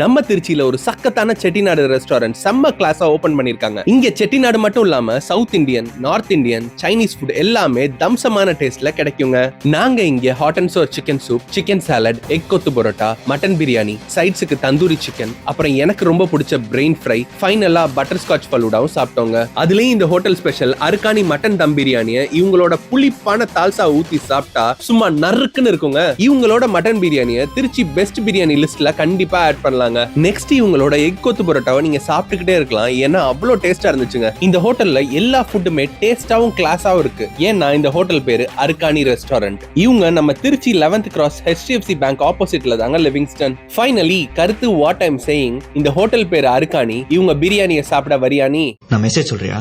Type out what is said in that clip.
நம்ம திருச்சியில ஒரு சக்கத்தான செட்டிநாடு ரெஸ்டாரண்ட் செம்ம கிளாஸா ஓபன் பண்ணிருக்காங்க. இங்க செட்டிநாடு மட்டும் இல்லாம south Indian, north Indian, Chinese food எல்லாமே தம்சமான டேஸ்ட்ல கிடைக்குங்க. நாங்க இங்க hot and Chor chicken soup, chicken salad, egg கொத்து பரோட்டா, மட்டன் பிரியாணி, சைட்ஸுக்கு தந்தூரி சிக்கன், அப்புறம் எனக்கு ரொம்ப பிடிச்ச பிரெயின் ஃப்ரை, ஃபைனலா பட்டர் ஸ்காட்ச் ஃபலூடாவும் சாப்பிட்டோங்க. அதுலயும் இந்த ஹோட்டல் ஸ்பெஷல் அருக்கானி மட்டன் தம் பிரியாணியை இவங்களோட புளிப்பான தால்சா ஊத்தி சாப்பிட்டா சும்மா நறுக்குன்னு இருக்குங்க. இவங்களோட மட்டன் பிரியாணியை திருச்சி பெஸ்ட் பிரியாணி லிஸ்ட்ல கண்டிப்பா ஆட் பண்ணலாம். நெக்ஸ்ட் இவங்களோட எக் கொத்து பரோட்டாவை நீங்க சாப்பிட்டுக்கிட்டே இருக்கலாம். ஏன்னா அவ்வளவு டேஸ்டா இருந்துச்சுங்க. இந்த ஹோட்டல்ல எல்லா ஃபுட்டுமே டேஸ்டாவும் கிளாஸாவும் இருக்கு. ஏன்னா இந்த ஹோட்டல் பேரு அருக்கானி ரெஸ்டாரண்ட். இவங்க நம்ம Trichy 11th cross HDFC bank ஆப்போசிட்ல தாங்க லிவிங்ஸ்டன். ஃபைனலி கருத்து வாட் ஐம் சேயிங், இந்த ஹோட்டல் பேரு அருக்கானி. இவங்க பிரியாணியை சாப்பிட வரியானி? நான் மெசேஜ் சொல்றியா?